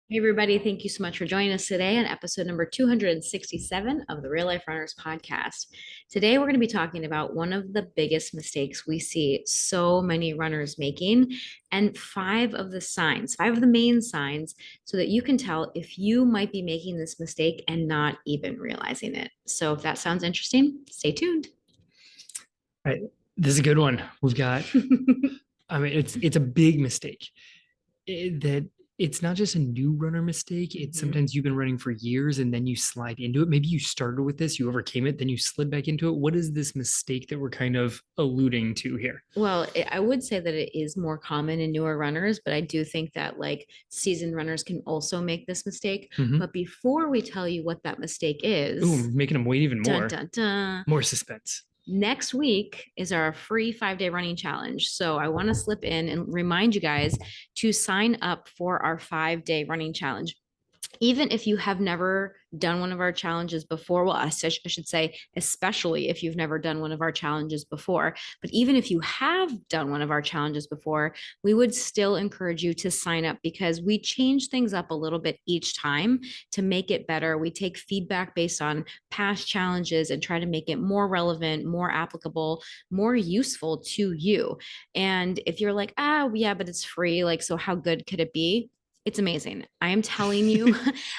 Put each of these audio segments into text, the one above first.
Hey everybody, thank you so much for joining us today on episode number 267 of the Real Life Runners podcast. Today we're going to be talking about one of the biggest mistakes we see so many runners making and five of the main signs so that you can tell if you might be making this mistake and not even realizing it. So if that sounds interesting, stay tuned. Right. This is a good one. It's a big mistake. That it's not just a new runner mistake. It's Mhm. sometimes you've been running for years and then you slide into it. Maybe you started with this, you overcame it, then you slid back into it. What is this mistake that we're kind of alluding to here? Well, I would say that it is more common in newer runners, but I do think that like seasoned runners can also make this mistake. Hmm. But before we tell you what that mistake Ooh, is, making them wait even dun more. dun dun. More suspense. Next week is our free 5 day running challenge. So I want to slip in and remind you guys to sign up for our 5 day running challenge. Even if you have never done one of our challenges before, well, I should say, especially if you've never done one of our challenges before, but even if you have done one of our challenges before, we would still encourage you to sign up because we change things up a little bit each time to make it better. We take feedback based on past challenges and try to make it more relevant, more applicable, more useful to you. And if you're like, yeah, but it's free, like, so how good could it be? It's amazing. I am telling you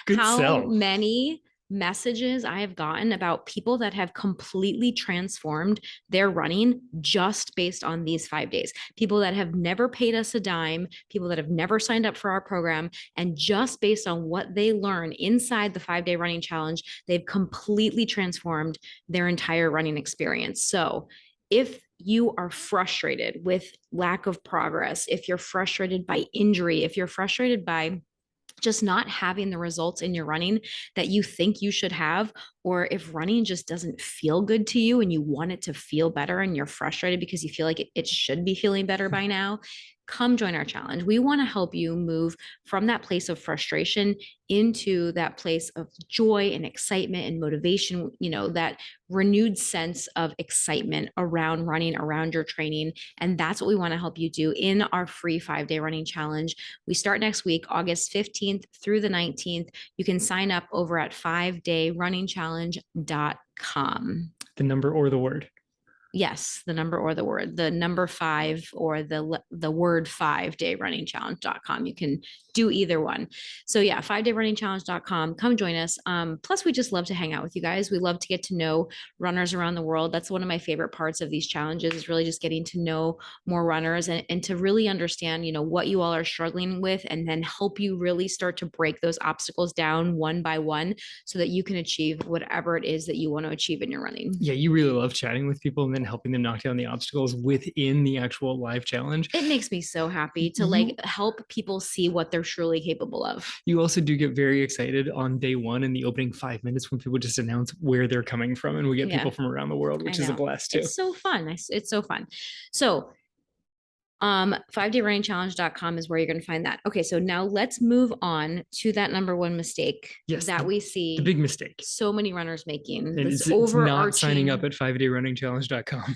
Good how sell. many messages I have gotten about people that have completely transformed their running just based on these 5 days. People that have never paid us a dime, people that have never signed up for our program, and just based on what they learn inside the 5 day running challenge, they've completely transformed their entire running experience. So, if you are frustrated with lack of progress, if you're frustrated by injury, if you're frustrated by just not having the results in your running that you think you should have, or if running just doesn't feel good to you and you want it to feel better and you're frustrated because you feel like it should be feeling better by now, come join our challenge. We want to help you move from that place of frustration into that place of joy and excitement and motivation, that renewed sense of excitement around running, around your training. And that's what we want to help you do in our free 5 day running challenge. We start next week, August 15th through the 19th. You can sign up over at 5dayrunningchallenge.com. The number or the word. Yes, the number or the word, the number five or the word 5dayrunningchallenge.com. You can do either one. So yeah, 5dayrunningchallenge.com. Come join us. Plus, we just love to hang out with you guys. We love to get to know runners around the world. That's one of my favorite parts of these challenges is really just getting to know more runners and to really understand, what you all are struggling with and then help you really start to break those obstacles down one by one so that you can achieve whatever it is that you want to achieve in your running. Yeah, you really love chatting with people and then helping them knock down the obstacles within the actual live challenge. It makes me so happy to like You help people see what they're truly capable of. you also do get very excited on day one in the opening 5 minutes when people just announce where they're coming from, and we get Yeah, people from around the world, I which is a know. blast too. It's so fun. It's so fun. So 5dayrunningchallenge.com is where you're going to find that. Okay, so now let's move on to that number one mistake Yes, that we the see big mistake. so many runners making. And This it's not signing up overarching at 5dayrunningchallenge.com.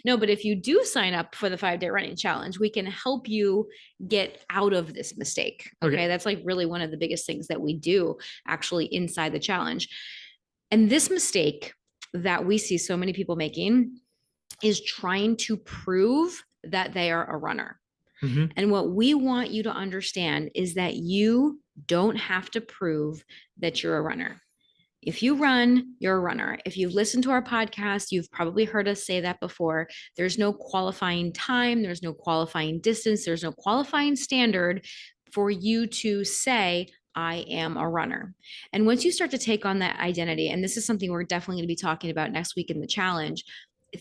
No, but if you do sign up for the 5 day running challenge, we can help you get out of this mistake. Okay. Okay. That's like really one of the biggest things that we do actually inside the challenge. And this mistake that we see so many people making is trying to prove that they are a runner. Mm-hmm. And what we want you to understand is that you don't have to prove that you're a runner. If you run, you're a runner. If you've listened to our podcast, you've probably heard us say that before. There's no qualifying time, there's no qualifying distance, there's no qualifying standard for you to say, I am a runner. And once you start to take on that identity, and this is something we're definitely going to be talking about next week in the challenge,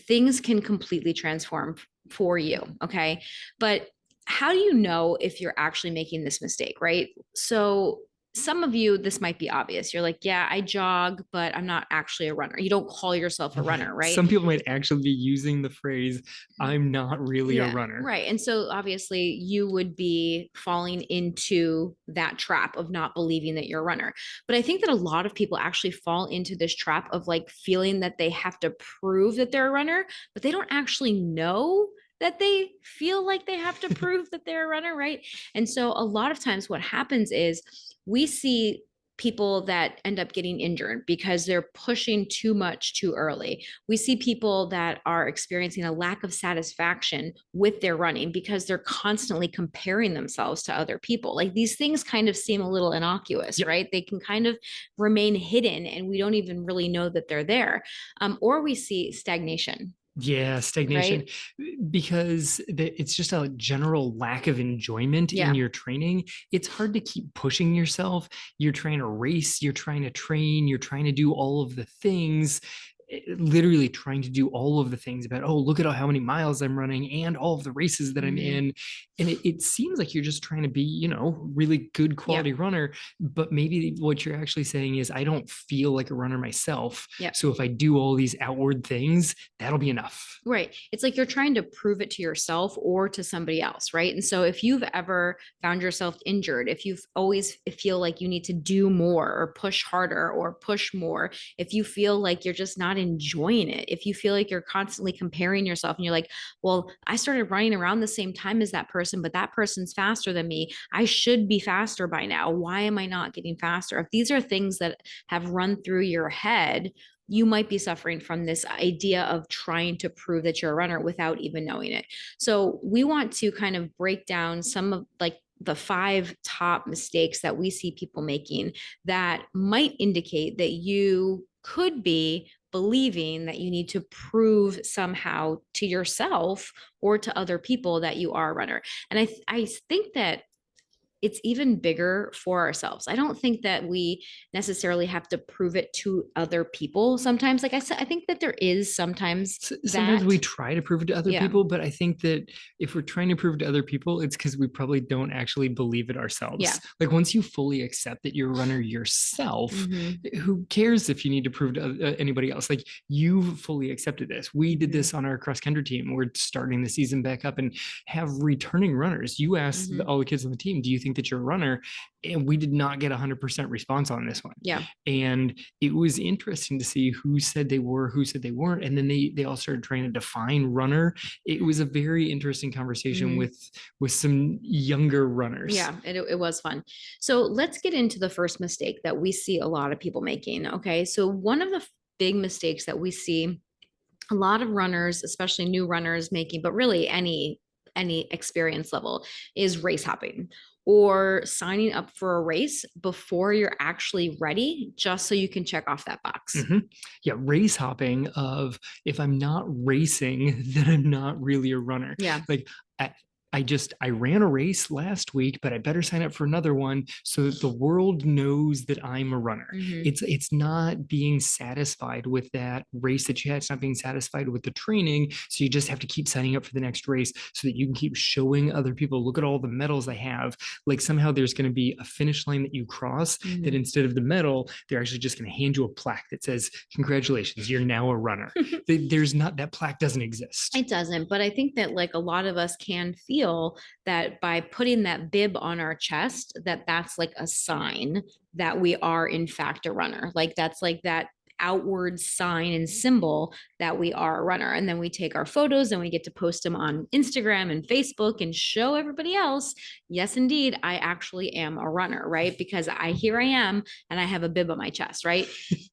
things can completely transform for you. Okay. But how do you know if you're actually making this mistake, right? So some of you, this might be obvious. You're like, yeah, I jog, but I'm not actually a runner. You don't call yourself a runner, right? Some people might actually be using the phrase, I'm not really a Yeah, runner. right. And so obviously you would be falling into that trap of not believing that you're a runner. But I think that a lot of people actually fall into this trap of like feeling that they have to prove that they're a runner, but they don't actually know that they feel like they have to prove that they're a runner, right? And so a lot of times what happens is we see people that end up getting injured because they're pushing too much too early. We see people that are experiencing a lack of satisfaction with their running because they're constantly comparing themselves to other people. Like these things kind of seem a little innocuous, Yep. right? They can kind of remain hidden and we don't even really know that they're there. Or we see stagnation, Yeah, stagnation, right? because it's just a general lack of enjoyment in Yeah. your training. It's hard to keep pushing yourself. You're trying to race, you're trying to train, you're trying to do all of the things, literally trying to do all of the things about, oh, look at how many miles I'm running and all of the races that I'm Mhm. in. And it seems like you're just trying to be, really good Yeah. quality runner. But maybe what you're actually saying is, I don't feel like a runner myself. Yeah. So if I do all these outward things, that'll be enough. Right. It's like you're trying to prove it to yourself or to somebody else, right? And so if you've ever found yourself injured, if you've always feel like you need to do more or push harder or push more, if you feel like you're just not enjoying it, if you feel like you're constantly comparing yourself and you're like, well, I started running around the same time as that person, but that person's faster than me. I should be faster by now. Why am I not getting faster? If these are things that have run through your head, you might be suffering from this idea of trying to prove that you're a runner without even knowing it. So we want to kind of break down some of like the 5 top mistakes that we see people making that might indicate that you could be believing that you need to prove somehow to yourself or to other people that you are a runner. And I think that it's even bigger for ourselves. I don't think that we necessarily have to prove it to other people sometimes. Like I said, I think that there is sometimes Sometimes we that. try to prove it to other Yeah. people, but I think that if we're trying to prove it to other people, it's because we probably don't actually believe it Yeah. ourselves. Like once you fully accept that you're a runner yourself, Mm-hmm. who cares if you need to prove to anybody else? Like you've fully accepted this. We did Mm-hmm. this on our cross country team. We're starting the season back up and have returning runners. You asked Mm-hmm. all the kids on the team, do you think that you're a runner? And we did not get 100% response on this one. Yeah. And it was interesting to see who said they were, who said they weren't, and then they all started trying to define runner. It was a very interesting conversation Mm-hmm. with some younger runners. Yeah, it was fun. So let's get into the first mistake that we see a lot of people making. Okay. So one of the big mistakes that we see a lot of runners, especially new runners making, but really any experience level, is race hopping or signing up for a race before you're actually ready, just so you can check off that box. Mm-hmm. Yeah, race hopping of, if I'm not racing, then I'm not really a runner. Yeah. Like I, I ran a race last week, but I better sign up for another one so that the world knows that I'm a runner. Mm-hmm. It's not being satisfied with that race that you had. It's not being satisfied with the training. So you just have to keep signing up for the next race so that you can keep showing other people, look at all the medals I have. Like somehow there's going to be a finish line that you cross Mm-hmm. that instead of the medal, they're actually just going to hand you a plaque that says, congratulations, you're now a runner. There's not, that plaque doesn't exist. It doesn't, but I think that like a lot of us can feel that by putting that bib on our chest, that that's like a sign that we are in fact a runner. Like that's like that outward sign and symbol that we are a runner. And then we take our photos and we get to post them on Instagram and Facebook and show everybody else, yes, indeed, I actually am a runner, right? Because here I am and I have a bib on my chest, right?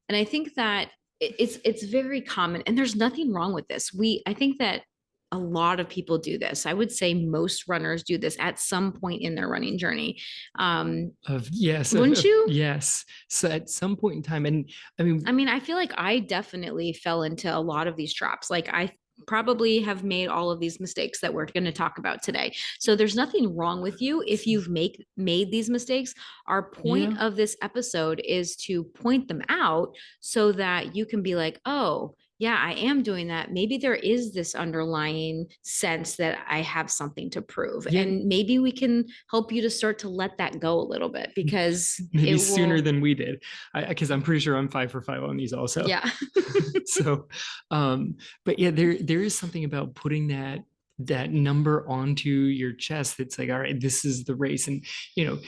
And I think that it's very common and there's nothing wrong with this. I think that a lot of people do this. I would say most runners do this at some point in their running journey. Of yes, Wouldn't you? yes. So at some point in time, and I mean, I feel like I definitely fell into a lot of these traps. Like I probably have made all of these mistakes that we're going to talk about today. So there's nothing wrong with you if you've made these mistakes. Our point yeah, of this episode is to point them out so that you can be like, "Oh, yeah, I am doing that. Maybe there is this underlying sense that I have something to prove." yeah, And maybe we can help you to start to let that go a little bit because maybe it sooner will. than we did. Because I'm pretty sure I'm 5 for 5 on these also. Yeah. So, but yeah, there is something about putting that number onto your chest that's like, all right, this is the race. And you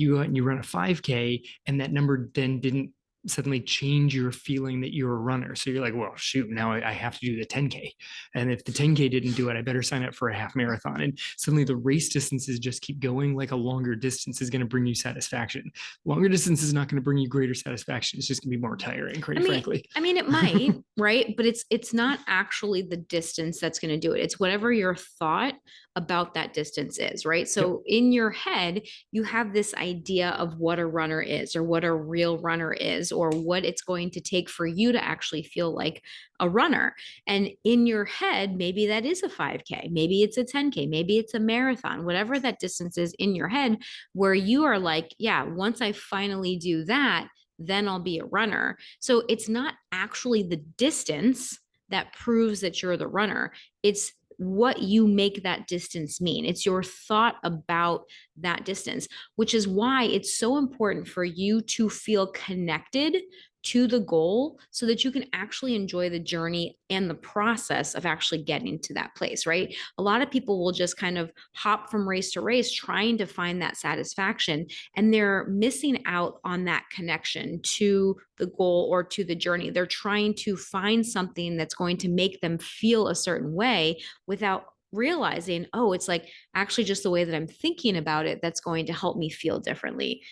go out and you run a 5K and that number then didn't suddenly change your feeling that you're a runner. So you're like, well, shoot, now I have to do the 10K. And if the 10K didn't do it, I better sign up for a half marathon. And suddenly the race distances just keep going. Like a longer distance is going to bring you satisfaction. Longer distance is not going to bring you greater satisfaction. It's just going to be more tiring, quite frankly. I mean, it might, right? But it's not actually the distance that's going to do it. It's whatever your thought about that distance is, right? So in your head, you have this idea of what a runner is, or what a real runner is, or what it's going to take for you to actually feel like a runner. And in your head, maybe that is a 5K, maybe it's a 10K, maybe it's a marathon, whatever that distance is in your head, where you are like, yeah, once I finally do that, then I'll be a runner. So it's not actually the distance that proves that you're the runner. It's what you make that distance mean. It's your thought about that distance, which is why it's so important for you to feel connected to the goal so that you can actually enjoy the journey and the process of actually getting to that place, right? A lot of people will just kind of hop from race to race trying to find that satisfaction, and they're missing out on that connection to the goal or to the journey. They're trying to find something that's going to make them feel a certain way without realizing, oh, it's like actually just the way that I'm thinking about it that's going to help me feel differently.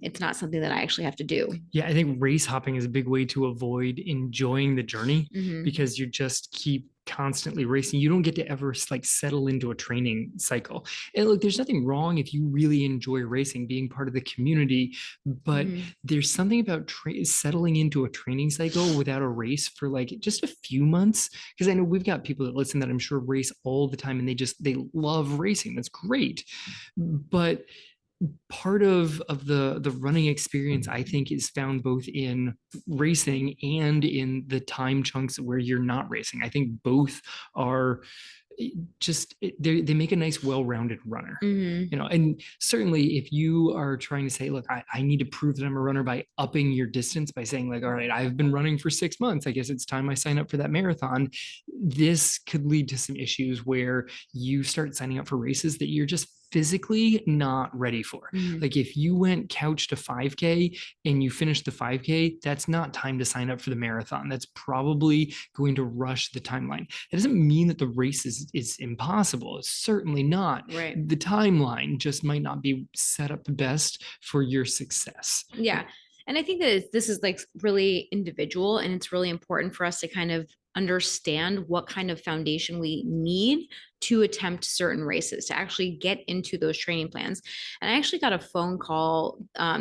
It's not something that I actually have to do. Yeah, I think race hopping is a big way to avoid enjoying the journey because you just keep constantly racing. You don't get to ever like settle into a training cycle. And look, there's nothing wrong if you really enjoy racing, being part of the community, but there's something about settling into a training cycle without a race for like just a few months. Because I know we've got people that listen that I'm sure race all the time and they love racing. That's great. But part of the running experience, I think, is found both in racing and in the time chunks where you're not racing. I think both are just they make a nice well-rounded runner. And certainly if you are trying to say, look, I need to prove that I'm a runner by upping your distance, by saying like, all right, I've been running for 6 months, I guess it's time I sign up for that marathon, this could lead to some issues where you start signing up for races that you're just physically not ready for. Like if you went couch to 5K and you finished the 5K, that's not time to sign up for the marathon. That's probably going to rush the timeline. It doesn't mean that the race is impossible. It's certainly not. Right. The timeline just might not be set up the best for your success. Yeah. And I think that this is like really individual, and it's really important for us to kind of understand what kind of foundation we need to attempt certain races, to actually get into those training plans. And I actually got a phone call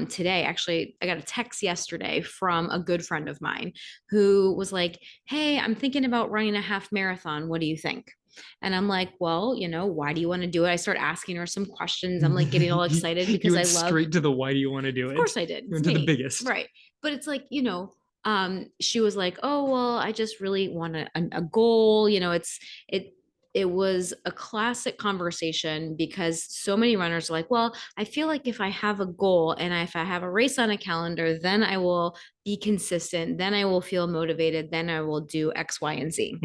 today. Actually, I got a text yesterday from a good friend of mine who was like, hey, I'm thinking about running a half marathon. What do you think? And I'm like, well, why do you want to do it? I start asking her some questions. I'm like getting all excited because I love straight to the why do you want to do it? Of course I did. You went to the biggest. Right. But it's like, she was like, oh, well, I just really want a goal. It was a classic conversation because so many runners are like, well, I feel like if I have a goal and if I have a race on a calendar, then I will be consistent. Then I will feel motivated. Then I will do X, Y, and Z.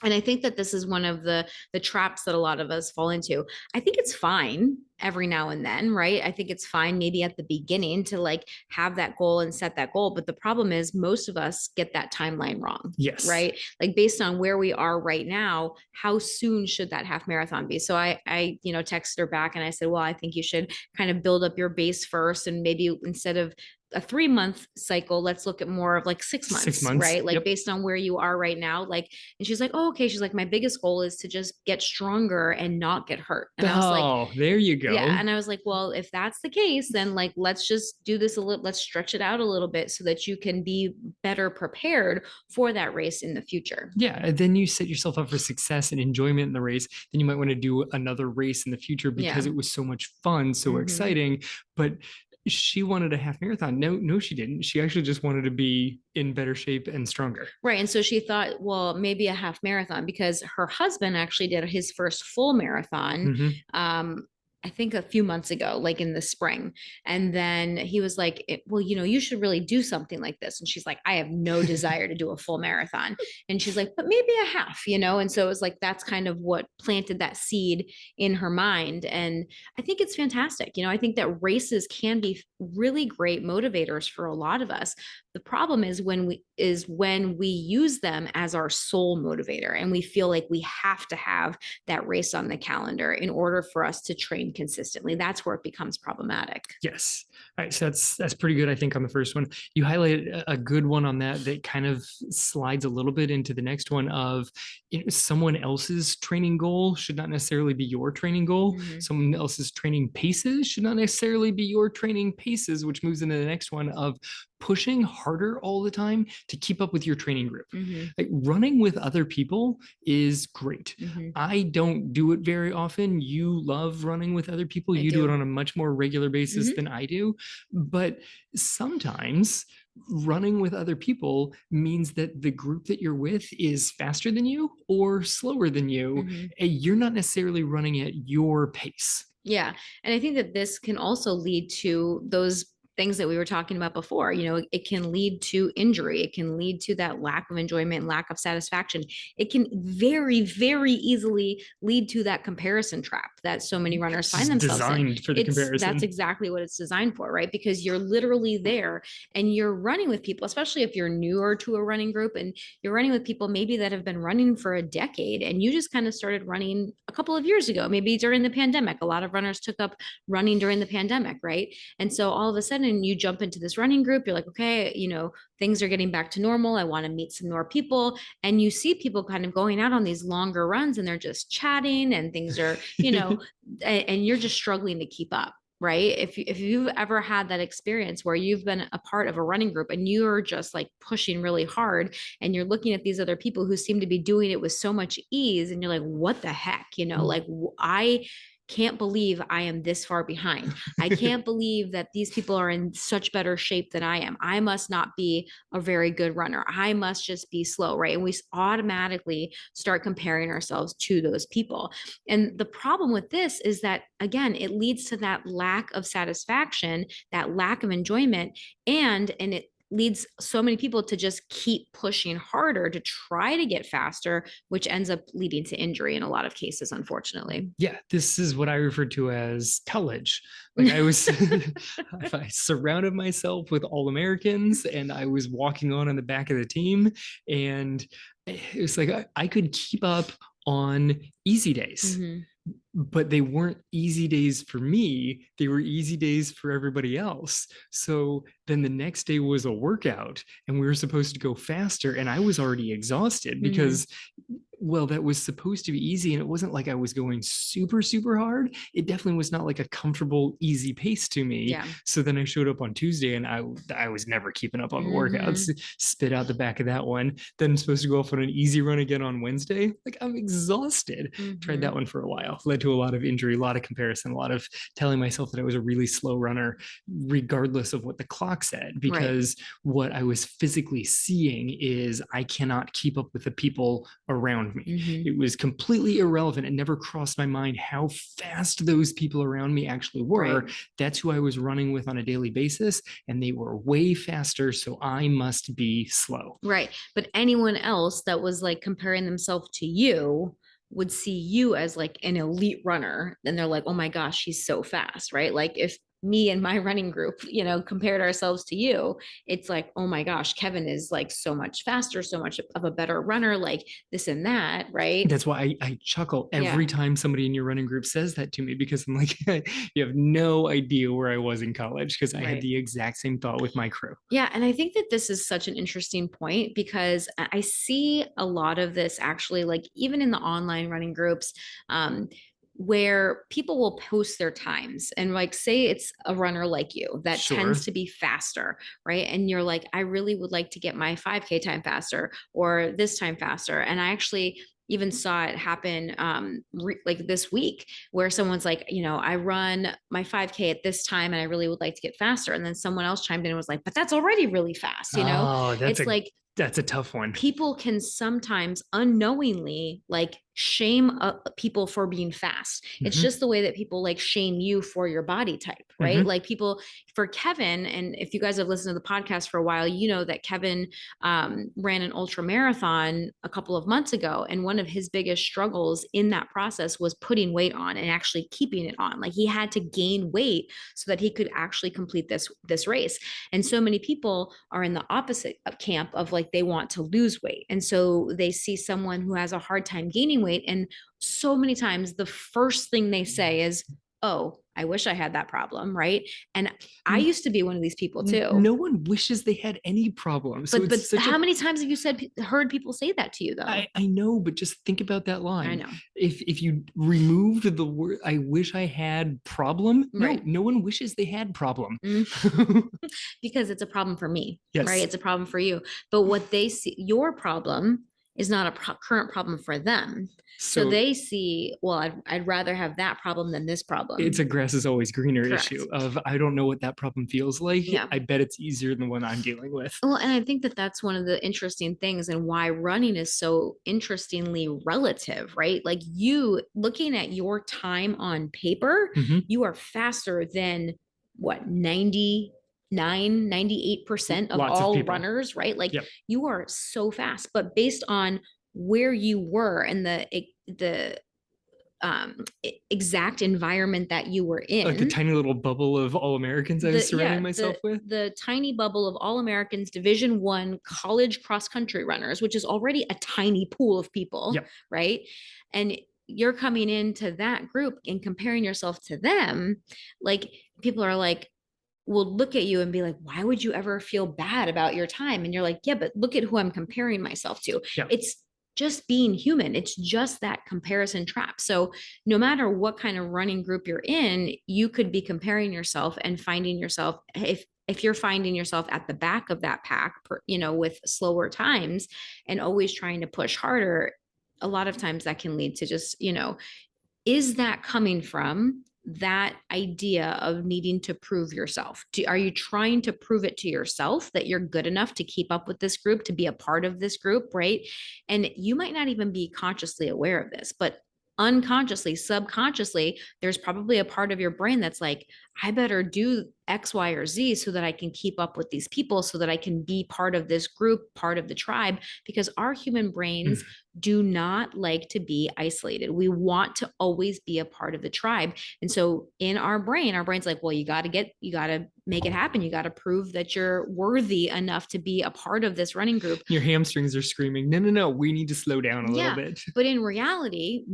And I think that this is one of the traps that a lot of us fall into. I think it's fine every now and then, right? I think it's fine maybe at the beginning to like have that goal and set that goal. But the problem is most of us get that timeline wrong. Yes. Right. Like based on where we are right now, how soon should that half marathon be? So I texted her back and I said, well, I think you should kind of build up your base first. And maybe instead of a 3-month cycle, let's look at more of like 6 months, 6 months, right? Like yep. Based on where you are right now. Like, and she's like, oh, okay. She's like, my biggest goal is to just get stronger and not get hurt. And I was like, there you go. Yeah. And I was like, well, if that's the case, then like, let's just do this a little, let's stretch it out a little bit so that you can be better prepared for that race in the future. Yeah. And then you set yourself up for success and enjoyment in the race. Then you might want to do another race in the future because it was so much fun, so exciting. But she wanted a half marathon. No, she didn't. She actually just wanted to be in better shape and stronger. Right. And so she thought, well, maybe a half marathon, because her husband actually did his first full marathon. I think a few months ago, like in the spring. And then he was like, well, you should really do something like this. And she's like, I have no desire to do a full marathon. And she's like, but maybe a half, And so it was like, that's kind of what planted that seed in her mind. And I think it's fantastic. I think that races can be really great motivators for a lot of us, The problem is when we use them as our sole motivator and we feel like we have to have that race on the calendar in order for us to train consistently. That's where it becomes problematic. Yes. All right. So that's pretty good, I think, on the first one. You highlighted a good one on that that kind of slides a little bit into the next one of, someone else's training goal should not necessarily be your training goal. Mhm. Someone else's training paces should not necessarily be your training paces, which moves into the next one of pushing harder all the time to keep up with your training group. Mhm. Like running with other people is great. Mhm. I don't do it very often. You love running with other people. I You do it do. on a much more regular basis Mhm. than I do. But sometimes running with other people means that the group that you're with is faster than you or slower than you. Mhm. And you're not necessarily running at your pace. Yeah. And I think that this can also lead to those things that we were talking about before. It can lead to injury. It can lead to that lack of enjoyment, lack of satisfaction. It can very, very easily lead to that comparison trap that so many runners It's find just themselves in. designed for the comparison. That's exactly what it's designed for, right? Because you're literally there and you're running with people, especially if you're newer to a running group and you're running with people maybe that have been running for a decade and you just kind of started running a couple of years ago, maybe during the pandemic. A lot of runners took up running during the pandemic, right? And so all of a sudden you jump into this running group, you're like, okay, things are getting back to normal. I want to meet some more people. And you see people kind of going out on these longer runs and they're just chatting and things are, and you're just struggling to keep up. Right. If you've ever had that experience where you've been a part of a running group and you're just like pushing really hard and you're looking at these other people who seem to be doing it with so much ease and you're like, what the heck? Like I can't believe I am this far behind. I can't believe that these people are in such better shape than I am. I must not be a very good runner. I must just be slow, right? And we automatically start comparing ourselves to those people. And the problem with this is that, again, it leads to that lack of satisfaction, that lack of enjoyment, and it leads so many people to just keep pushing harder to try to get faster, which ends up leading to injury in a lot of cases, unfortunately. Yeah, this is what I refer to as college. Like I surrounded myself with all Americans and I was walking on in the back of the team. And it was like I could keep up on easy days. Mhm. But they weren't easy days for me. They were easy days for everybody else. So then the next day was a workout and we were supposed to go faster. And I was already exhausted because, well, that was supposed to be easy. And it wasn't like I was going super, super hard. It definitely was not like a comfortable, easy pace to me. Yeah. So then I showed up on Tuesday and I was never keeping up on the Mhm. workouts, spit out the back of that one. Then I'm supposed to go off on an easy run again on Wednesday. Like I'm exhausted. Tried that one for a while. Led to a lot of injury, a lot of comparison, a lot of telling myself that I was a really slow runner, regardless of what the clock said, because what I was physically seeing is I cannot keep up with the people around me. Mhm. It was completely irrelevant. It never crossed my mind how fast those people around me actually were. Right. That's who I was running with on a daily basis, and they were way faster. So I must be slow. Right. But anyone else that was like comparing themselves to you would see you as like an elite runner. And they're like, oh my gosh, he's so fast. Right. Like if me and my running group, compared ourselves to you, it's like, oh my gosh, Kevin is like so much faster, so much of a better runner, like this and that. Right. That's why I chuckle every Yeah. time somebody in your running group says that to me, because I'm like, you have no idea where I was in college, because I had Right. the exact same thought with my crew. Yeah, and I think that this is such an interesting point because I see a lot of this actually, like even in the online running groups, where people will post their times and like say it's a runner like you that Sure. tends to be faster, right? And you're like, I really would like to get my 5K time faster or this time faster. And I actually even saw it happen like this week where someone's like, I run my 5K at this time and I really would like to get faster. And then someone else chimed in and was like, but that's already really fast. Oh, It's like that's a tough one. people can sometimes unknowingly like shame people for being fast. It's Mhm. just the way that people like shame you for your body type, right? Mhm. Like people for Kevin, and if you guys have listened to the podcast for a while, you know that Kevin ran an ultra marathon a couple of months ago, and one of his biggest struggles in that process was putting weight on and actually keeping it on. Like he had to gain weight so that he could actually complete this race. And so many people are in the opposite of camp of like they want to lose weight, and so they see someone who has a hard time gaining weight, and so many times the first thing they say is, oh, I wish I had that problem, right? And I N- used to be one of these people too. No one wishes they had any problem. So But it's such a how many times have you heard people say that to you though? I know, but just think about that I line. know. If you removed the word "I wish I had problem," no, Right. no one wishes they had problem. Mm. Because it's a problem for me, right? Yes. It's a problem for you. But what they see, your problem is not a current problem for them. So So they see, well, I'd rather have that problem than this it's problem. a grass is always greener Correct. issue of I don't know what that problem feels like. Yeah. I bet it's easier than the one I'm dealing with. Well, and I think that that's one of the interesting things and why running is so interestingly relative, right? Like you looking at your time on paper, Mhm. you are faster than what, 98% of Lots of all people. runners, right? Like Yep. you are so fast, but based on where you were and the exact environment that you were Like the in, tiny little bubble of all Americans I was surrounding myself with. the tiny bubble of all Americans Division 1 college cross country runners, which is already a tiny pool of people, Yep. right? And you're coming into that group and comparing yourself to them, like people are like, will look at you and be like, why would you ever feel bad about your time? And you're like, yeah, but look at who I'm comparing myself to. Yeah. It's just being human. It's just that comparison trap. So no matter what kind of running group you're in, you could be comparing yourself and finding yourself, if you're finding yourself at the back of that pack, with slower times and always trying to push harder, a lot of times that can lead to just, is that coming from that idea of needing to prove yourself? Are you trying to prove it to yourself that you're good enough to keep up with this group, to be a part of this group, right? And you might not even be consciously aware of this, but unconsciously, subconsciously, there's probably a part of your brain that's like, I better do X, Y, or Z so that I can keep up with these people, so that I can be part of this group, part of the tribe, because our human brains do not like to be isolated. We want to always be a part of the tribe. And so in our brain's like, well, you got to make it happen. You got to prove that you're worthy enough to be a part of this running group. Your hamstrings are screaming, no, no, no, we need to slow down a little Yeah. bit. But in reality,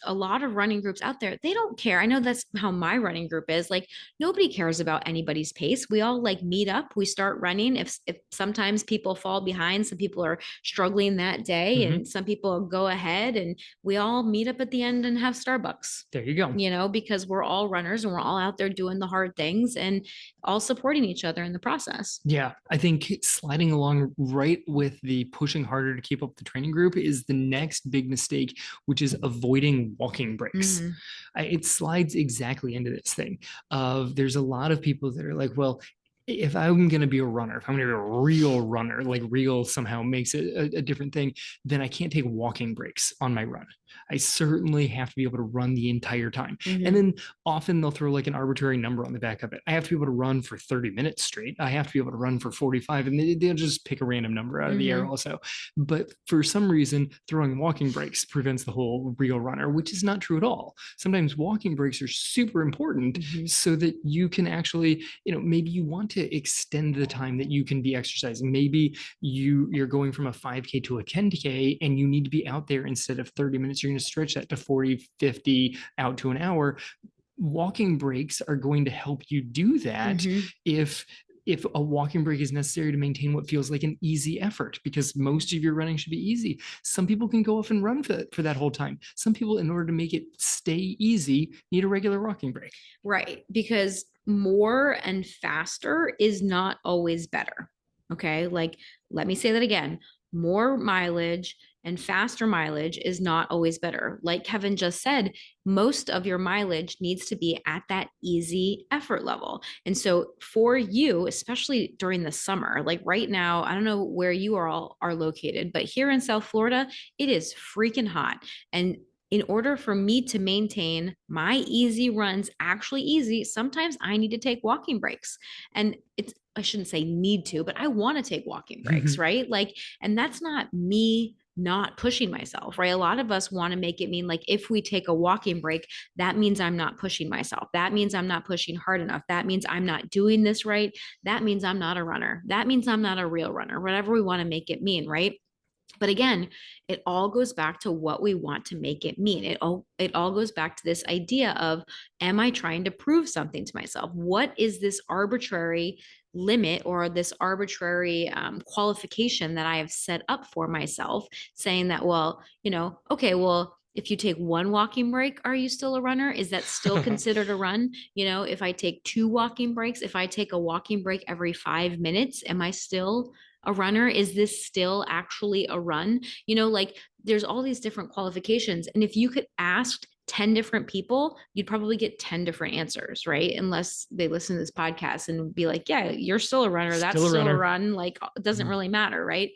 a lot of running groups out there, they don't care. I know that's how my running group is. Like nobody cares about anybody's pace. We all like meet up, we start running. If sometimes people fall behind, some people are struggling that day, Mhm. and some people go ahead, and we all meet up at the end and have Starbucks, There you go. because we're all runners and we're all out there doing the hard things and all supporting each other in the process. Yeah, I think sliding along right with the pushing harder to keep up the training group is the next big mistake, which is avoiding walking breaks. Mhm. It slides exactly into this thing of there's a lot of people that are like, well, if I'm going to be a runner, if I'm going to be a real runner, like real somehow makes it a different thing, then I can't take walking breaks on my run. I certainly have to be able to run the entire time. Mhm. And then often they'll throw like an arbitrary number on the back of it. I have to be able to run for 30 minutes straight. I have to be able to run for 45, and they'll just pick a random number out of the air Mhm. also. But for some reason, throwing walking breaks prevents the whole real runner, which is not true at all. Sometimes walking breaks are super important Mhm. so that you can actually, maybe you want to extend the time that you can be exercising. Maybe you're going from a 5K to a 10K and you need to be out there instead of 30 minutes. You're going to stretch that to 40, 50, out to an hour. Walking breaks are going to help you do that Mhm. if a walking break is necessary to maintain what feels like an easy effort, because most of your running should be easy. Some people can go off and run for that whole time. Some people, in order to make it stay easy, need a regular walking break. Right. Because more and faster is not always better. Okay. Like, let me say that again, more mileage and faster mileage is not always better. Like Kevin just said, most of your mileage needs to be at that easy effort level. And so for you, especially during the summer, like right now, I don't know where you all are located, but here in South Florida, it is freaking hot. And in order for me to maintain my easy runs actually easy, sometimes I need to take walking breaks. And it's, I shouldn't say need to, but I want to take walking breaks, right? Like, and that's not me not pushing myself, right? A lot of us want to make it mean like if we take a walking break, that means I'm not pushing myself. That means I'm not pushing hard enough. That means I'm not doing this right. That means I'm not a runner. That means I'm not a real runner, whatever we want to make it mean, right? But again, it all goes back to what we want to make it mean. It all goes back to this idea of, am I trying to prove something to myself? What is this arbitrary limit or this arbitrary qualification that I have set up for myself, saying that, well, okay, well, if you take one walking break, are you still a runner? Is that still considered a run? If I take two walking breaks, if I take a walking break every 5 minutes, am I still a runner? Is this still actually a run? Like there's all these different qualifications. And if you could ask 10 different people, you'd probably get 10 different answers, right? Unless they listen to this podcast and be like, yeah, you're still a runner. That's still a run. Like it doesn't really matter, right?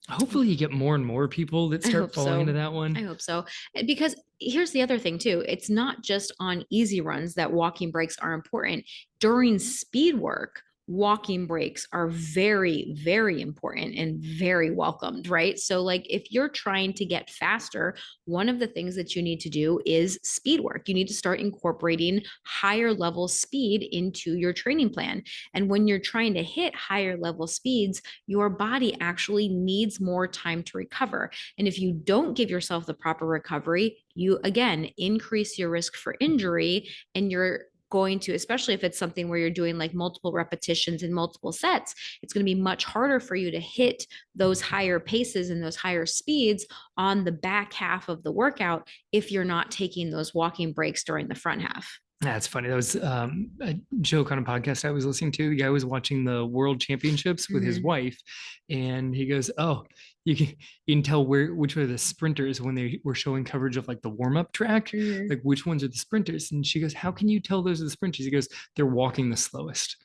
Hopefully you get more and more people that start falling into that one. I hope so. Because here's the other thing too. It's not just on easy runs that walking breaks are important. During speed work, walking breaks are very, very important and very welcomed, right? So like if you're trying to get faster, one of the things that you need to do is speed work. You need to start incorporating higher level speed into your training plan. And when you're trying to hit higher level speeds, your body actually needs more time to recover. And if you don't give yourself the proper recovery, you again increase your risk for injury, and you're going to, especially if it's something where you're doing like multiple repetitions and multiple sets, it's going to be much harder for you to hit those higher paces and those higher speeds on the back half of the workout if you're not taking those walking breaks during the front half. That's funny. That was a joke on a podcast I was listening to. The guy was watching the World Championships with his wife, and he goes, "Oh, you can tell which are the sprinters when they were showing coverage of like the warm up track, like which ones are the sprinters." And she goes, "How can you tell those are the sprinters?" He goes, "They're walking the slowest."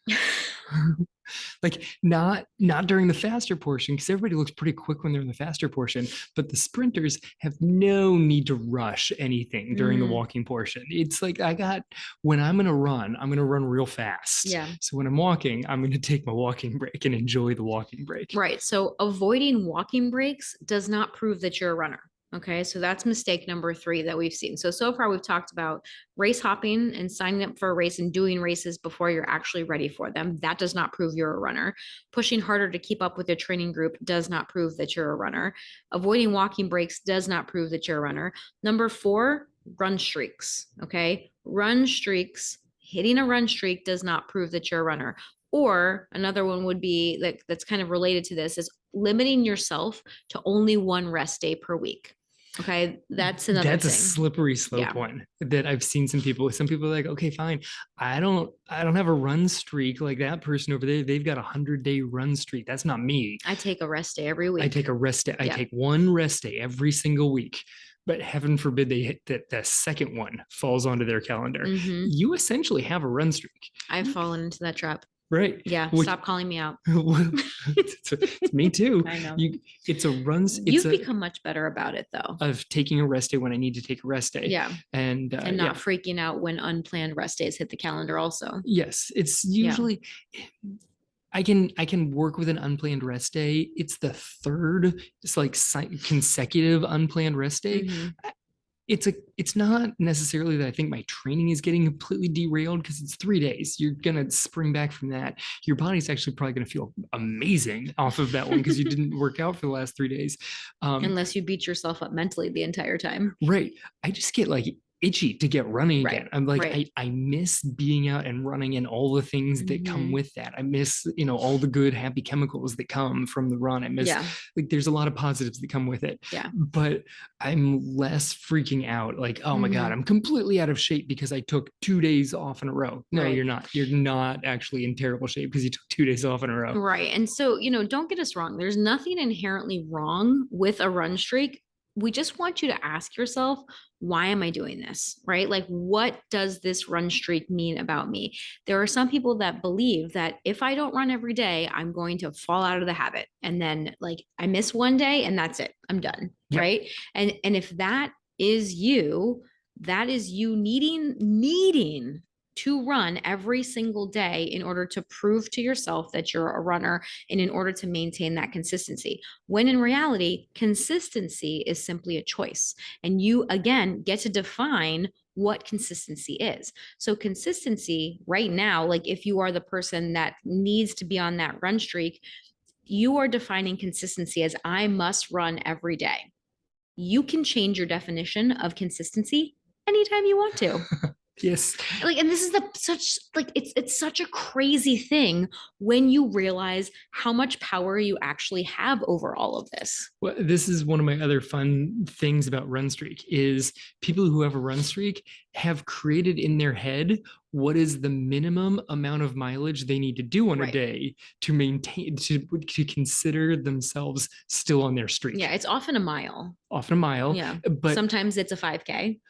Like not during the faster portion, because everybody looks pretty quick when they're in the faster portion, but the sprinters have no need to rush anything during the walking portion. It's like when I'm going to run real fast. Yeah. So when I'm walking, I'm going to take my walking break and enjoy the walking break. Right. So avoiding walking breaks does not prove that you're a runner. Okay, so that's mistake number 3 that we've seen. So far we've talked about race hopping and signing up for a race and doing races before you're actually ready for them. That does not prove you're a runner. Pushing harder to keep up with your training group does not prove that you're a runner. Avoiding walking breaks does not prove that you're a runner. Number 4, run streaks. Okay, run streaks. Hitting a run streak does not prove that you're a runner. Or another one would be like that's kind of related to this is limiting yourself to only one rest day per week. Okay, that's another That's thing. a slippery slope one that I've seen some people are like, okay, fine. I don't have a run streak like that person over there. They've got 100-day run streak. That's not me. I take a rest day every week. I take a rest day. I take one rest day every single week. But heaven forbid they hit that the second one falls onto their calendar. You essentially have a run streak. I've fallen into that trap. Right. Yeah. Stop calling me out. It's me too. I know. It's a run. You've become much better about it though. Of taking a rest day when I need to take a rest day. Yeah. And not freaking out when unplanned rest days hit the calendar also. Yes. It's usually, I can work with an unplanned rest day. It's the third, it's like consecutive unplanned rest day. It's not necessarily that I think my training is getting completely derailed, because it's 3 days. You're gonna spring back from that. Your body's actually probably gonna feel amazing off of that one because you didn't work out for the last 3 days. Unless you beat yourself up mentally the entire time. Right. I just get like itchy to get running Right, again. I'm like, right. I miss being out and running and all the things that come Mhm. with that. I miss, all the good, happy chemicals that come from the run. I miss, Yeah, like, there's a lot of positives that come with it. yeah. But I'm less freaking out, like, oh my God, Mhm. I'm completely out of shape because I took 2 days off in a row. No, you're Right. not. You're not actually in terrible shape because you took 2 days off in a row. Right. And so, don't get us wrong. There's nothing inherently wrong with a run streak. We just want you to ask yourself, why am I doing this? Right? Like, what does this run streak mean about me? There are some people that believe that if I don't run every day, I'm going to fall out of the habit. And then, like, I miss one day and that's it. I'm done. Yep. Right. And if that is you needing to run every single day in order to prove to yourself that you're a runner and in order to maintain that consistency. When in reality, consistency is simply a choice. And you, again, get to define what consistency is. So, consistency right now, like if you are the person that needs to be on that run streak, you are defining consistency as I must run every day. You can change your definition of consistency anytime you want to. Yes. Like, and this is the such like it's such a crazy thing when you realize how much power you actually have over all of this. Well, this is one of my other fun things about Run Streak is people who have a Run Streak have created in their head what is the minimum amount of mileage they need to do on a Right. day to maintain to consider themselves still on their streak. Yeah, it's often a mile. Often a mile, Yeah. but Sometimes it's a 5K.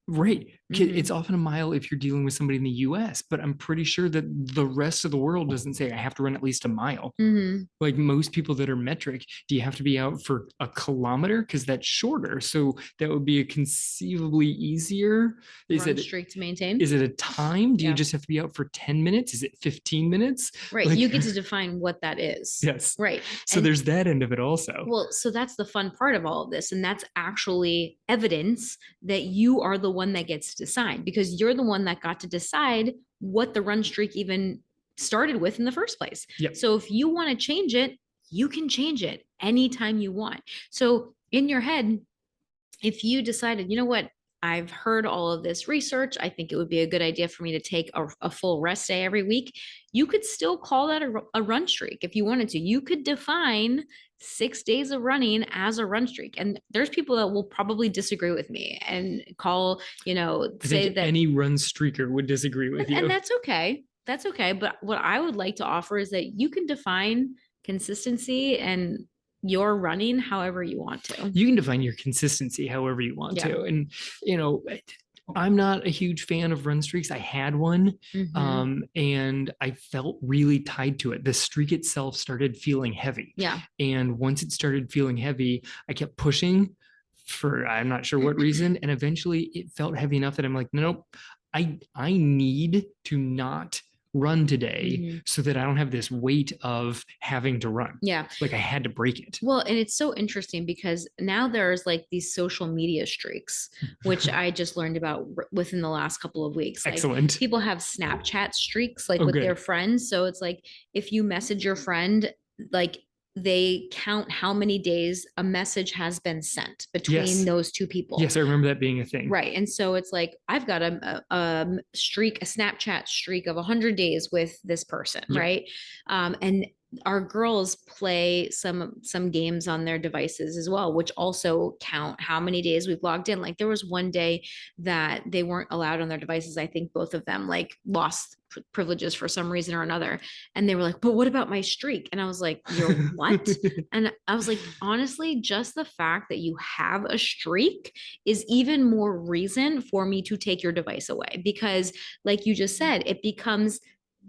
right. It's Mhm. often a mile if you're dealing with somebody in the US, but I'm pretty sure that the rest of the world doesn't say I have to run at least a mile. Mhm. Like most people that are metric, do you have to be out for a kilometer? Because that's shorter. So that would be a conceivably easier. Is Run it streak to maintain. is it a time? Do you Yeah. just have to be out for 10 minutes? Is it 15 minutes? Right. Like, You get to define what that is. yes. Right. So And there's that end of it also. well, so that's the fun part of all of this. And that's actually evidence that you are the one that gets to decide because you're the one that got to decide what the run streak even started with in the first place. Yep. So if you want to change it, you can change it anytime you want. So in your head, if you decided, you know what, I've heard all of this research. I think it would be a good idea for me to take a full rest day every week. You could still call that a run streak if you wanted to. You could define 6 days of running as a run streak. And there's people that will probably disagree with me and call, I say think that, any run streaker would disagree with and you. that's okay. That's okay. But what I would like to offer is that you can define consistency and your running however you want to. You can define your consistency however you want Yeah. to. And, I'm not a huge fan of run streaks. I had one, Mhm. and I felt really tied to it. The streak itself started feeling heavy. Yeah. And once it started feeling heavy, I kept pushing for I'm not sure what reason. And eventually it felt heavy enough that I'm like, nope, I need to not run today Mhm. so that I don't have this weight of having to run. Yeah. Like I had to break it. Well, and it's so interesting because now there's like these social media streaks, which I just learned about within the last couple of weeks. Like Excellent. people have Snapchat streaks like Oh, with their good. friends. So it's like if you message your friend, like they count how many days a message has been sent between Yes. those two people. Yes, I remember that being a thing. Right. And so it's like I've got a streak, a Snapchat streak of 100 days with this person, Yep. right? And our girls play some games on their devices as well, which also count how many days we've logged in. Like there was one day that they weren't allowed on their devices. I think both of them like lost privileges for some reason or another. And they were like, but what about my streak? And I was like, your what? And I was like, honestly, just the fact that you have a streak is even more reason for me to take your device away. Because, like you just said, it becomes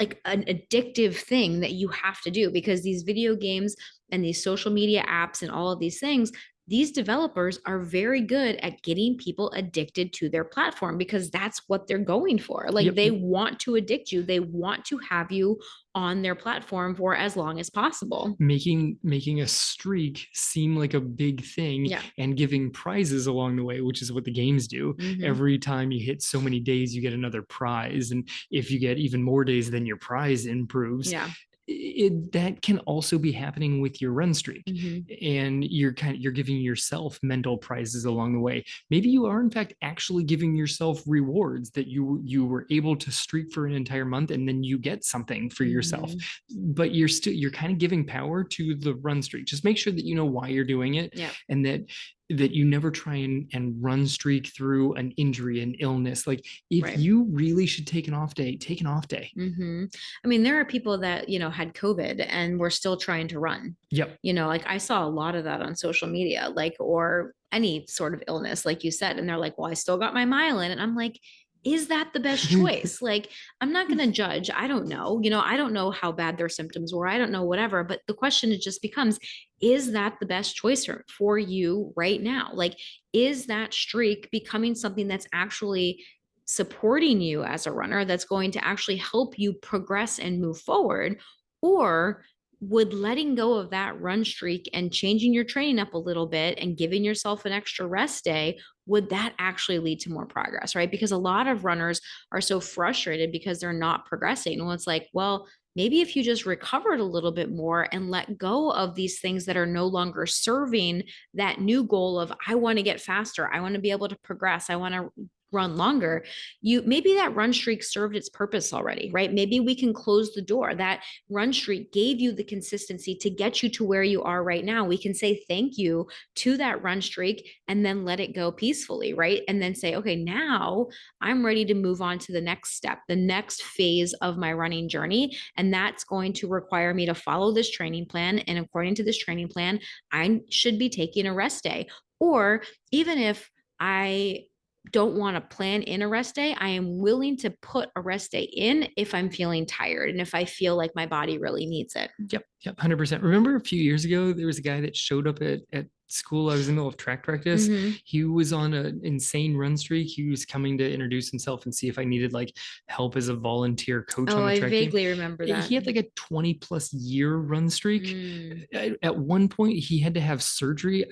like an addictive thing that you have to do because these video games and these social media apps and all of these things, these developers are very good at getting people addicted to their platform because that's what they're going for. Like Yep. they want to addict you. They want to have you on their platform for as long as possible. Making a streak seem like a big thing, Yeah. and giving prizes along the way, which is what the games do. Mhm. Every time you hit so many days, you get another prize. And if you get even more days, then your prize improves. Yeah. that can also be happening with your run streak. Mhm. And you're giving yourself mental prizes along the way. Maybe you are in fact actually giving yourself rewards that you were able to streak for an entire month, and then you get something for yourself. Mhm. But you're kind of giving power to the run streak. Just make sure that you know why you're doing it, Yeah. and that you never try and run streak through an injury, an illness. Like, if Right. you really should take an off day, take an off day. I mean, there are people that, had COVID and were still trying to run. Yep. Like I saw a lot of that on social media, like, or any sort of illness, like you said. And they're like, well, I still got my mile in. And I'm like, is that the best choice? Like, I'm not going to judge. I don't know. I don't know how bad their symptoms were. I don't know, whatever. But the question it just becomes, is that the best choice for you right now? Like, is that streak becoming something that's actually supporting you as a runner, that's going to actually help you progress and move forward? Or would letting go of that run streak and changing your training up a little bit and giving yourself an extra rest day, would that actually lead to more progress, right? Because a lot of runners are so frustrated because they're not progressing. Well, it's like, well, maybe if you just recovered a little bit more and let go of these things that are no longer serving that new goal of, I want to get faster, I want to be able to progress, I want to run longer, maybe that run streak served its purpose already, right? Maybe we can close the door. That run streak gave you the consistency to get you to where you are right now. We can say thank you to that run streak and then let it go peacefully, right? And then say, okay, now I'm ready to move on to the next step, the next phase of my running journey. And that's going to require me to follow this training plan. And according to this training plan, I should be taking a rest day. Or even if I don't want to plan in a rest day, I am willing to put a rest day in if I'm feeling tired and if I feel like my body really needs it. Yep. 100%. Remember a few years ago, there was a guy that showed up at school. I was in the middle of track practice. Mhm. He was on an insane run streak. He was coming to introduce himself and see if I needed like help as a volunteer coach Oh, on the I track team. vaguely remember that. He had like a 20+ year run streak. Mm. At one point, he had to have surgery.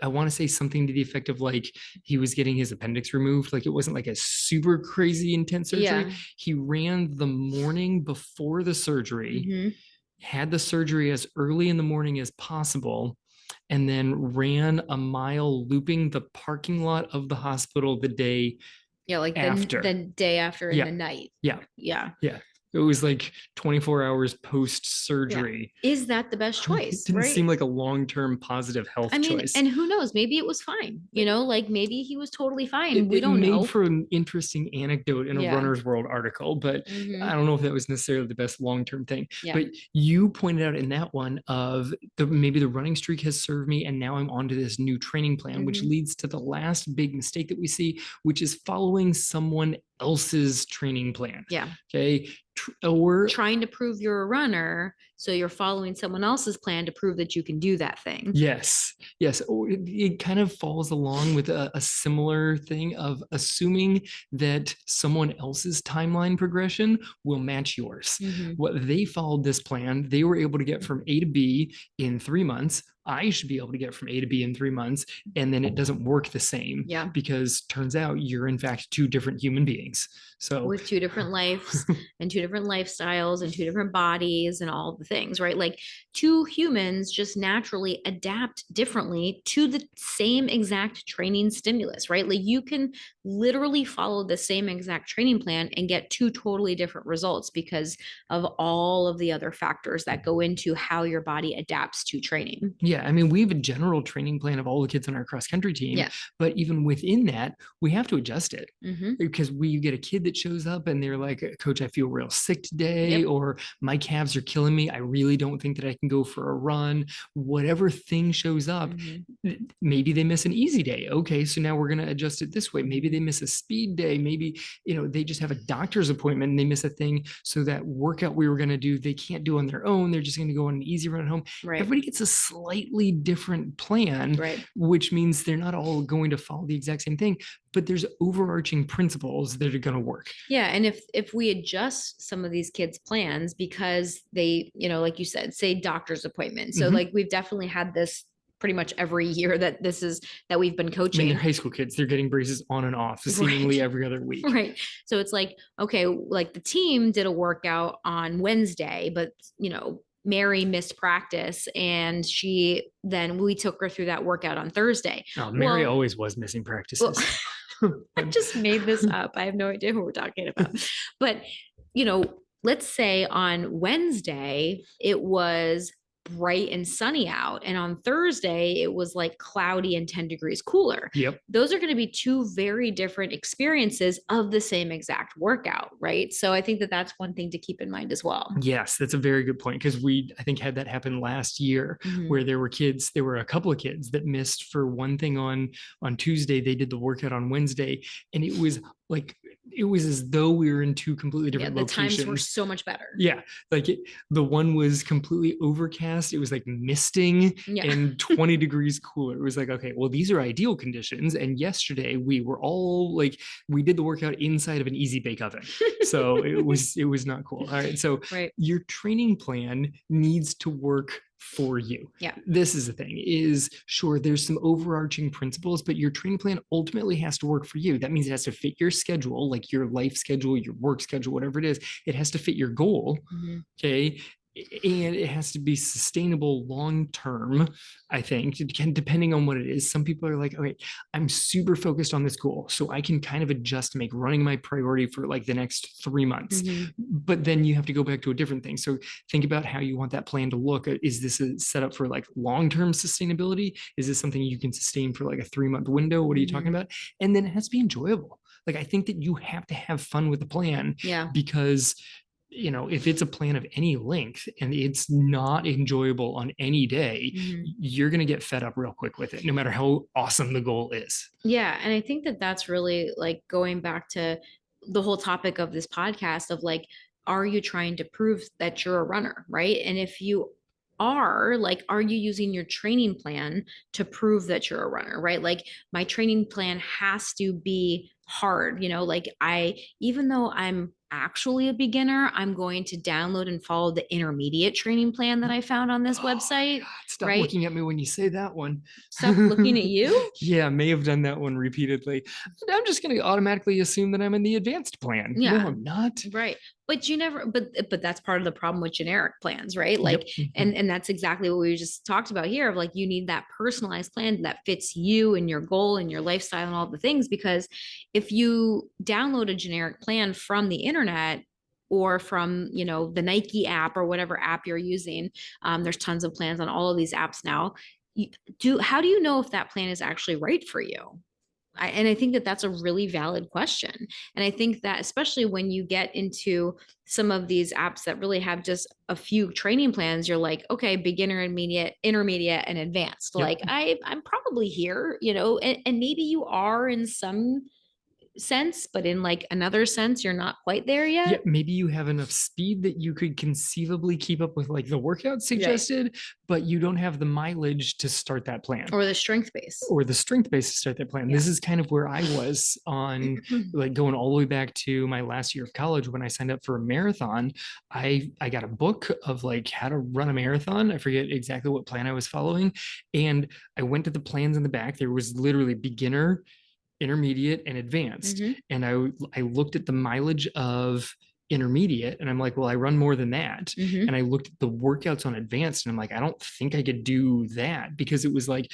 I want to say something to the effect of like he was getting his appendix removed. Like, it wasn't like a super crazy intense surgery. Yeah. He ran the morning before the surgery, Mhm. had the surgery as early in the morning as possible, and then ran a mile looping the parking lot of the hospital the day Yeah, like after. the day after in Yeah. the night. Yeah. Yeah. Yeah. It was like 24 hours post surgery. Is that the best It choice, didn't right? seem like a long-term positive health I mean, choice. and who knows? Maybe it was fine. Like maybe he was totally fine. It, We it don't made know. for an interesting anecdote in a Yeah. Runner's World article, but Mhm. I don't know if that was necessarily the best long-term thing. Yeah. But you pointed out in that one of maybe the running streak has served me, and now I'm onto this new training plan, which Mhm. leads to the last big mistake that we see, which is following someone else's training plan. Yeah. Okay. Or Trying to prove you're a runner, so you're following someone else's plan to prove that you can do that thing. yes, or it kind of falls along with a similar thing of assuming that someone else's timeline progression will match yours. Mhm. What they followed this plan, they were able to get from A to B in 3 months. I should be able to get from A to B in 3 months, and then it doesn't work the same. Yeah. Because turns out you're in fact two different human beings. So With two different lives and two different lifestyles and two different bodies and all the things, right? Like, two humans just naturally adapt differently to the same exact training stimulus, right? Like, you can literally follow the same exact training plan and get two totally different results because of all of the other factors that go into how your body adapts to training. yeah, I mean, we have a general training plan of all the kids on our cross country team, Yeah. but even within that, we have to adjust it. Mhm. Because you get a kid that shows up and they're like, Coach, I feel real sick today, Yep. or my calves are killing me. I really don't think that I can go for a run. Whatever thing shows up, Mhm. maybe they miss an easy day. Okay, so now we're going to adjust it this way. Maybe they miss a speed day. Maybe, they just have a doctor's appointment and they miss a thing. So that workout we were going to do, they can't do on their own. They're just going to go on an easy run at home. Right. Everybody gets a slightly different plan, Right. which means they're not all going to follow the exact same thing, but there's overarching principles that are going to work. Yeah, and if we adjust some of these kids' plans because they, like you said, say doctor's appointment. So Mhm. like we've definitely had this pretty much every year that we've been I mean, they're coaching. high school kids. They're getting braces on and off seemingly Right. every other week. Right. So it's like, okay, like the team did a workout on Wednesday, but Mary missed practice and we took her through that workout on Thursday. Oh, Mary Well, always was missing well, practices. I just made this up. I have no idea who we're talking about. But, let's say on Wednesday, it was bright and sunny out. And on Thursday, it was like cloudy and 10 degrees cooler. Yep. Those are going to be two very different experiences of the same exact workout, right? So I think that that's one thing to keep in mind as well. Yes, that's a very good point because I think, had that happen last year Mhm. where there were a couple of kids that missed for one thing on Tuesday. They did the workout on Wednesday, and it was as though we were in two completely Yeah, different the times were locations. so much better. Yeah, the one was completely overcast. It was like misting Yeah. and 20 degrees cooler. It was like, okay, well, these are ideal conditions. And yesterday we were all like, we did the workout inside of an easy bake oven. So it was not cool. All right. So Right. your training plan needs to work for you. Yeah. This is the thing is, sure, there's some overarching principles, but your training plan ultimately has to work for you. That means it has to fit your schedule, like your life schedule, your work schedule, whatever it is. It has to fit your goal. Mhm. Okay. And it has to be sustainable long term, I think, depending on what it is. Some people are like, okay, I'm super focused on this goal. So I can kind of adjust to make running my priority for like the next 3 months. Mhm. But then you have to go back to a different thing. So think about how you want that plan to look. Is this a setup for like long term sustainability? Is this something you can sustain for like a 3-month window? What are you talking Mhm. about? And then it has to be enjoyable. Like, I think that you have to have fun with the plan Yeah. because if it's a plan of any length and it's not enjoyable on any day, Mhm. you're going to get fed up real quick with it, no matter how awesome the goal is. Yeah. And I think that that's really like going back to the whole topic of this podcast of like, are you trying to prove that you're a runner? Right. And if you are, like, are you using your training plan to prove that you're a runner? Right. Like, my training plan has to be hard, like even though I'm actually a beginner, I'm going to download and follow the intermediate training plan that I found on this website. God, stop Right. looking at me when you say that one. Stop looking at you. Yeah, I may have done that one repeatedly. I'm just going to automatically assume that I'm in the advanced plan. Yeah. No, I'm not. Right. But you never, but that's part of the problem with generic plans, right? Like, Yep. and that's exactly what we just talked about here of like, you need that personalized plan that fits you and your goal and your lifestyle and all the things, because if you download a generic plan from the internet or from, the Nike app or whatever app you're using, there's tons of plans on all of these apps now. How do you know if that plan is actually right for you? And I think that that's a really valid question. And I think that especially when you get into some of these apps that really have just a few training plans, you're like, okay, beginner, intermediate, and advanced. Yep. Like I'm probably here, and maybe you are in some sense, but in like another sense, you're not quite there yet. Yeah, maybe you have enough speed that you could conceivably keep up with like the workout suggested, but you don't have the mileage to start that plan. Or the strength base. Or the strength base to start that plan. Yeah. This is kind of where I was on like going all the way back to my last year of college when I signed up for a marathon. I got a book of like how to run a marathon. I forget exactly what plan I was following. And I went to the plans in the back. There was literally beginner, intermediate, and advanced. Mhm. And I looked at the mileage of intermediate and I'm like, well, I run more than that. Mhm. And I looked at the workouts on advanced and I'm like, I don't think I could do that, because it was like,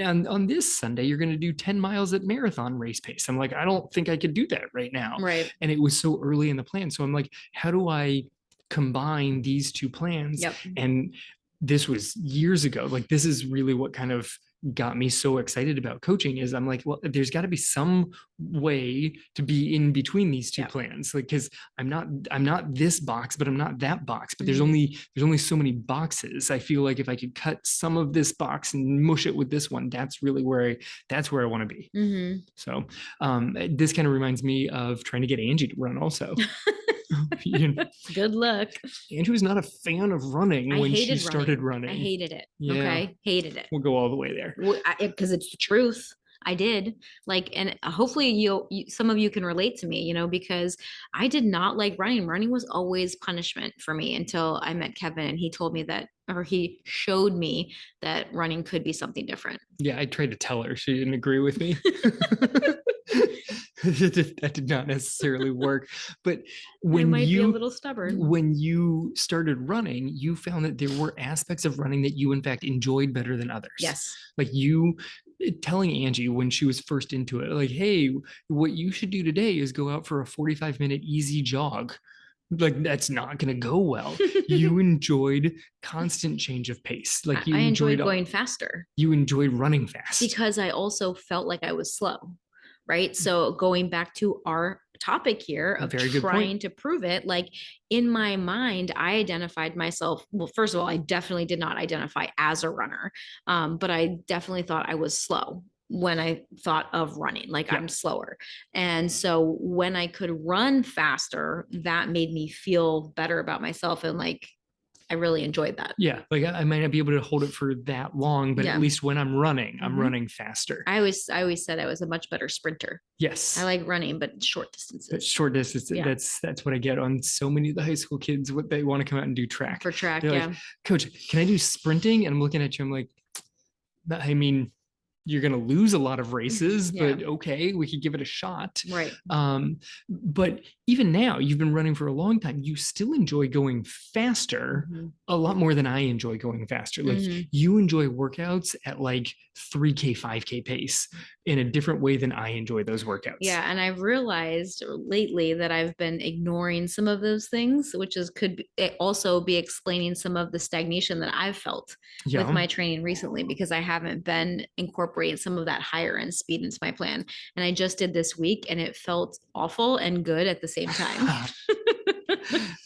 on this Sunday, you're going to do 10 miles at marathon race pace. I'm like, I don't think I could do that right now. Right. And it was so early in the plan. So I'm like, how do I combine these two plans? Yep. And this was years ago. Like, this is really what kind of got me so excited about coaching is I'm like, well, there's got to be some way to be in between these two Yeah. plans. Like, cause I'm not this box, but I'm not that box, but there's Mhm. only so many boxes. I feel like if I could cut some of this box and mush it with this one, that's really where I want to be. Mhm. So this kind of reminds me of trying to get Angie to run also. Good luck. Andrew was not a fan of running I when she hated started running. running. I hated it. Yeah. Okay. Hated it. We'll go all the way there. Because it's the truth. I did like, and hopefully some of you can relate to me, because I did not like running. Running was always punishment for me until I met Kevin and he told me that or he showed me that running could be something different. Yeah, I tried to tell her. She didn't agree with me. That did not necessarily work. But I when might be a you little stubborn. when you started running, you found that there were aspects of running that you in fact enjoyed better than others. Yes. Like you telling Angie when she was first into it, like, hey, what you should do today is go out for a 45-minute easy jog. Like that's not going to go well. You enjoyed constant change of pace. Like you I enjoyed enjoyed going faster you enjoyed running fast. because I also felt like I was slow. Right. So going back to our topic here of Very good point. trying to prove it, like in my mind, I identified myself. Well, first of all, I definitely did not identify as a runner, but I definitely thought I was slow when I thought of running, like Yeah. I'm slower. And so when I could run faster, that made me feel better about myself. And like, I really enjoyed that. Yeah, like I might not be able to hold it for that long, but Yeah. at least when I'm running, I'm Mhm. running faster. I always said I was a much better sprinter. Yes. I like running, but short But distances. short distance, Yeah. that's what I get on so many of the high school kids. What they want to come out and do track. For track, They're yeah. like, Coach, can I do sprinting? And I'm looking at you, I'm like, I mean, you're going to lose a lot of races, Yeah. but okay, we could give it a shot. Right. But even now, you've been running for a long time. You still enjoy going faster Mhm. a lot more than I enjoy going faster. Like Mhm. you enjoy workouts at like 3K, 5K pace in a different way than I enjoy those workouts. Yeah, and I've realized lately that I've been ignoring some of those things, which is also be explaining some of the stagnation that I've felt Yeah. with my training recently because I haven't been incorporating some of that higher end speed into my plan. And I just did this week and it felt awful and good at the same time.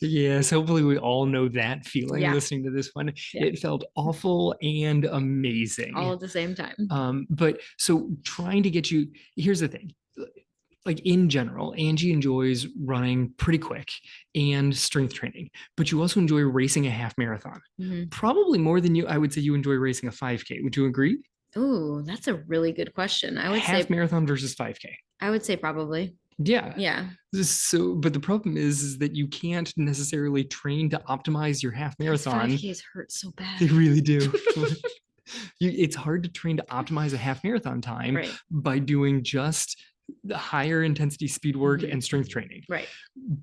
Yes, hopefully we all know that feeling Yeah. listening to this one. Yeah. It felt awful and amazing. All at the same time. But so trying to get you, here's the thing. Like in general, Angie enjoys running pretty quick and strength training, but you also enjoy racing a half marathon. Mhm. Probably more than I would say you enjoy racing a 5K. Would you agree? Ooh, that's a really good question. I would Half say marathon versus 5K. I would say probably. Yeah. Yeah. So, but the problem is that you can't necessarily train to optimize your half marathon. 5Ks hurt so bad. They really do. It's hard to train to optimize a half marathon time Right. by doing just the higher intensity speed work Mhm. and strength training. Right.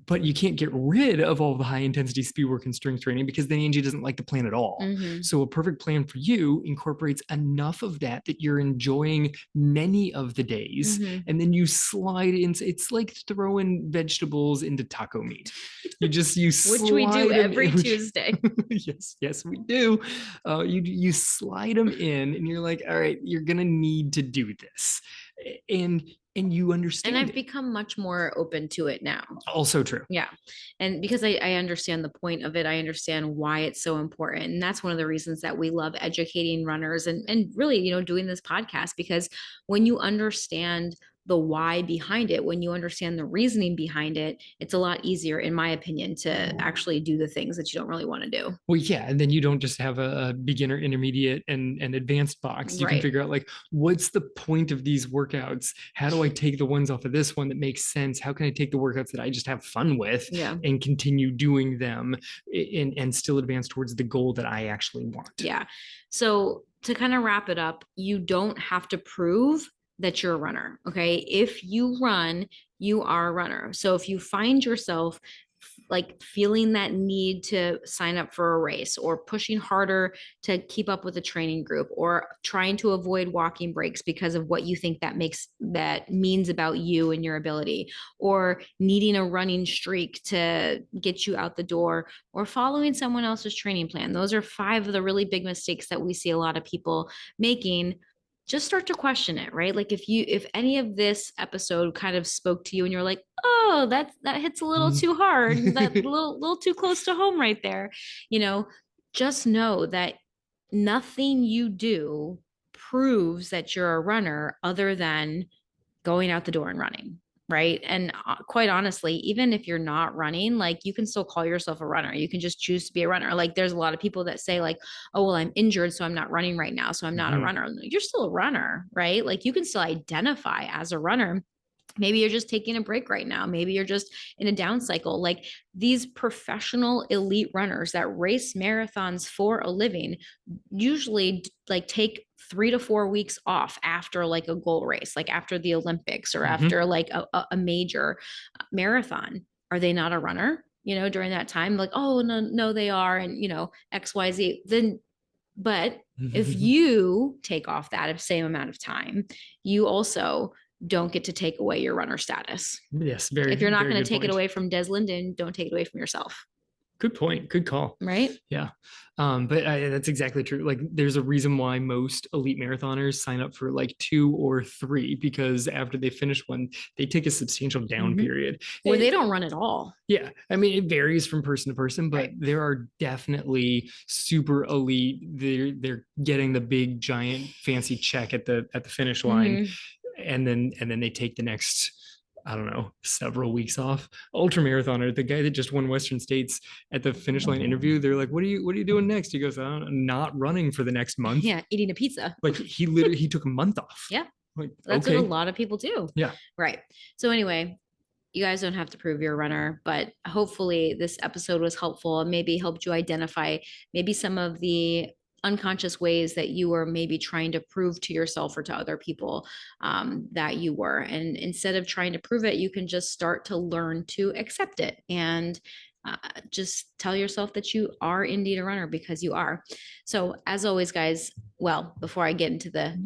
But you can't get rid of all the high intensity speed work and strength training because then Angie doesn't like the plan at all. Mhm. So a perfect plan for you incorporates enough of that that you're enjoying many of the days. Mhm. And then you slide in. It's like throwing vegetables into taco meat. You Which we do slide 'em every in- Tuesday. yes, we do. You slide them in, and you're like, all right, you're gonna need to do this, and you understand. And I've it. become much more open to it now. Also true. Yeah. And because I understand the point of it, I understand why it's so important. And that's one of the reasons that we love educating runners and really, doing this podcast, because when you understand the why behind it, when you understand the reasoning behind it, it's a lot easier, in my opinion, to actually do the things that you don't really want to do. Well, yeah, and then you don't just have a beginner, intermediate, and advanced box. You can Right. figure out like, what's the point of these workouts? How do I take the ones off of this one that makes sense? How can I take the workouts that I just have fun with Yeah. and continue doing them and still advance towards the goal that I actually want? Yeah. So to kind of wrap it up, you don't have to prove that you're a runner. Okay. If you run, you are a runner. So if you find yourself like feeling that need to sign up for a race or pushing harder to keep up with a training group or trying to avoid walking breaks because of what you think that means about you and your ability, or needing a running streak to get you out the door, or following someone else's training plan. Those are 5 of the really big mistakes that we see a lot of people making. Just start to question it, right? Like if any of this episode kind of spoke to you and you're like, oh, that hits a little too hard, that little too close to home right there, just know that nothing you do proves that you're a runner other than going out the door and running. Right. And quite honestly, even if you're not running, like you can still call yourself a runner. You can just choose to be a runner. Like there's a lot of people that say like, oh, well, I'm injured, so I'm not running right now, so I'm not a runner. You're still a runner, right? Like you can still identify as a runner. Maybe you're just taking a break right now. Maybe you're just in a down cycle. Like these professional elite runners that race marathons for a living usually like take 3 to 4 weeks off after like a goal race, like after the Olympics or Mhm. after like a major marathon. Are they not a runner? During that time, like, oh, no, no, they are. And, XYZ. Then, but if you take off that same amount of time, you also don't get to take away your runner status. Yes, If very, you're not very going to good take it point. away from Des Linden, don't take it away from yourself. Good point. Good call. Right. Yeah. That's exactly true. Like there's a reason why most elite marathoners sign up for like 2 or 3, because after they finish one, they take a substantial down Mm-hmm. period. Or they don't run at all. Yeah, I mean it varies from person to person, but Right. there are definitely super elite. They're getting the big giant fancy check at the finish line, Mm-hmm. and then they take the next, I don't know, several weeks off. Ultra marathoner, the guy that just won Western States, at the finish line interview, they're like, what are you doing next?" He goes, "I'm not running for the next month." Yeah, eating a pizza. Like he took a month off. Yeah, Like, that's what a okay. lot of people do. Yeah. Right. So anyway, you guys don't have to prove you're a runner, but hopefully this episode was helpful and maybe helped you identify maybe some of the unconscious ways that you were maybe trying to prove to yourself or to other people that you were. And instead of trying to prove it, you can just start to learn to accept it and just tell yourself that you are indeed a runner because you are. So as always, guys, well, before I get into the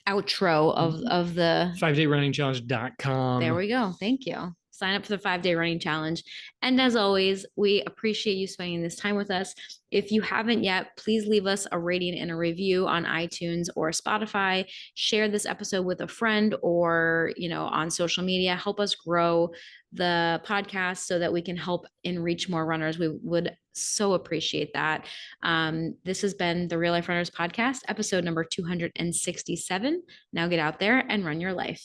outro of the 5dayrunningchallenge.com. there we go. Thank you. Sign up for the 5 Day Running Challenge. And as always, we appreciate you spending this time with us. If you haven't yet, please leave us a rating and a review on iTunes or Spotify. Share this episode with a friend or, on social media. Help us grow the podcast so that we can help and reach more runners. We would so appreciate that. This has been the Real Life Runners Podcast, episode number 267. Now get out there and run your life.